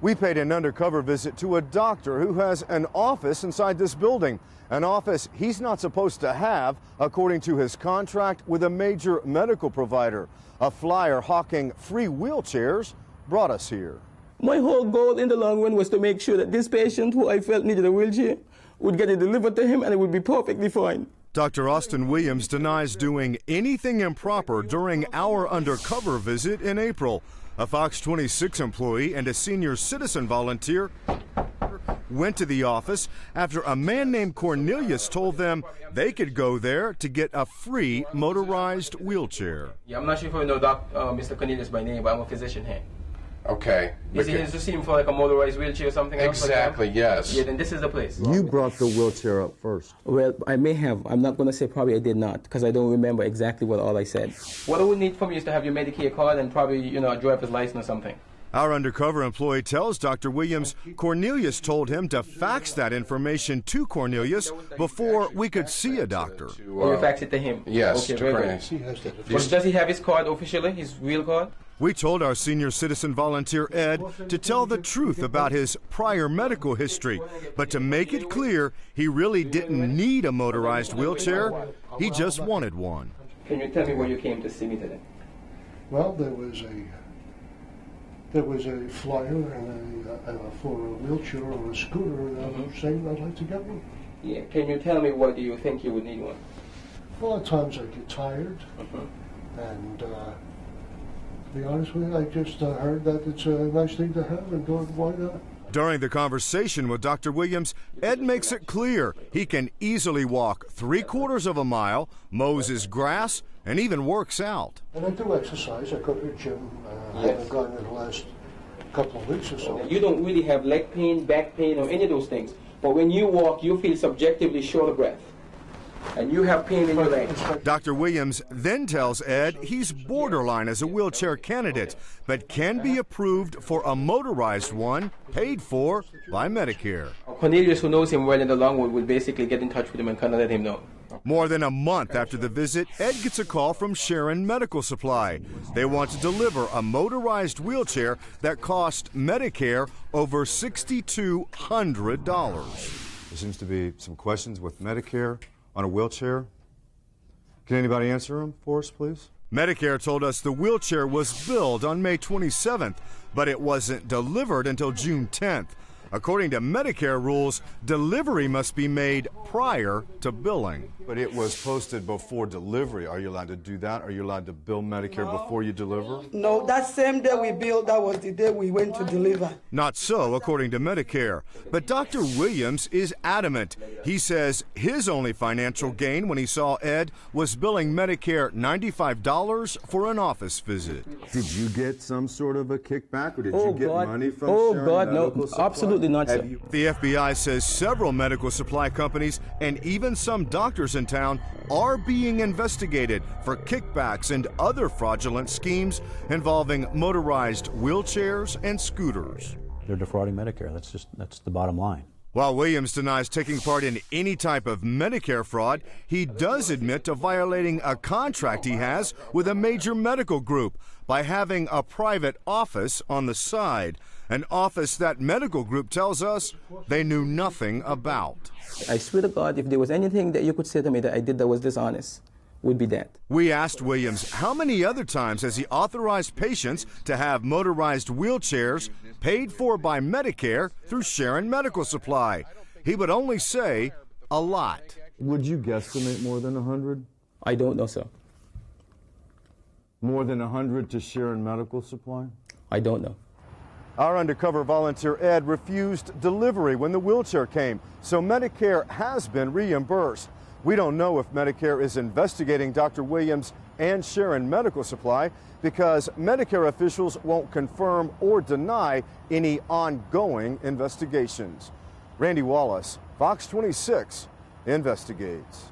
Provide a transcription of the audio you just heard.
We paid an undercover visit to a doctor who has an office inside this building, an office he's not supposed to have according to his contract with a major medical provider. A flyer hawking free wheelchairs brought us here. My whole goal in the long run was to make sure that this patient who I felt needed a wheelchair would get it delivered to him and it would be perfectly fine. Dr. Austin Williams denies doing anything improper during our undercover visit in April. A Fox 26 employee and a senior citizen volunteer went to the office after a man named Cornelius told them they could go there to get a free motorized wheelchair. Yeah, I'm not sure if you know Mr. Cornelius by name, but I'm a physician here. Okay. Is he just seen for like a motorized wheelchair or something else? Exactly, yes. Yeah, then this is the place. You brought the wheelchair up first. Well, I may have. I'm not going to say probably I did not because I don't remember exactly what all I said. What I would need from you is to have your Medicare card and probably, a driver's license or something. Our undercover employee tells Dr. Williams Cornelius told him to fax that information to Cornelius before we could see a doctor. Or you fax it to him? Yes, okay, to Cornelius. Does he have his card officially, his real card? We told our senior citizen volunteer, Ed, to tell the truth about his prior medical history, but to make it clear he really didn't need a motorized wheelchair, he just wanted one. Can you tell me why you came to see me today? Well, there was a flyer and for a wheelchair or a scooter, and saying I'd like to get one. Yeah. Can you tell me why do you think you would need one? Well, at times I get tired, and to be honest with you, I just heard that it's a nice thing to have, and thought, why not? During the conversation with Dr. Williams, Ed makes it clear he can easily walk 3/4 of a mile, mows his grass, and even works out. And I do exercise. I go to the gym. I haven't gone in the last couple of weeks or so. You don't really have leg pain, back pain, or any of those things. But when you walk, you feel subjectively short of breath. And you have pain in your legs. Dr. Williams then tells Ed he's borderline as a wheelchair candidate, but can be approved for a motorized one paid for by Medicare. Cornelius, who knows him well in the long run, will basically get in touch with him and kind of let him know. More than a month after the visit, Ed gets a call from Sharon Medical Supply. They want to deliver a motorized wheelchair that cost Medicare over $6,200. There seems to be some questions with Medicare on a wheelchair. Can anybody answer them for us, please? Medicare told us the wheelchair was billed on May 27th, but it wasn't delivered until June 10th. According to Medicare rules, delivery must be made prior to billing. But it was posted before delivery. Are you allowed to do that? Are you allowed to bill Medicare before you deliver? No, that same day we billed, that was the day we went to deliver. Not so, according to Medicare. But Dr. Williams is adamant. He says his only financial gain when he saw Ed was billing Medicare $95 for an office visit. Did you get some sort of a kickback, or did you get money from Sharon Medical Supply? Absolutely not, sir. The FBI says several medical supply companies and even some doctors in town are being investigated for kickbacks and other fraudulent schemes involving motorized wheelchairs and scooters. They're defrauding Medicare. That's the bottom line. While Williams denies taking part in any type of Medicare fraud, he does admit to violating a contract he has with a major medical group by having a private office on the side, an office that medical group tells us they knew nothing about. I swear to God, if there was anything that you could say to me that I did that was dishonest, would be that. We asked Williams how many other times has he authorized patients to have motorized wheelchairs paid for by Medicare through Sharon Medical Supply. He would only say a lot. Would you guesstimate more than 100? I don't know, sir. More than 100 to Sharon Medical Supply? I don't know. Our undercover volunteer Ed refused delivery when the wheelchair came, so Medicare has been reimbursed. We don't know if Medicare is investigating Dr. Williams and Sharon Medical Supply because Medicare officials won't confirm or deny any ongoing investigations. Randy Wallace, Fox 26, investigates.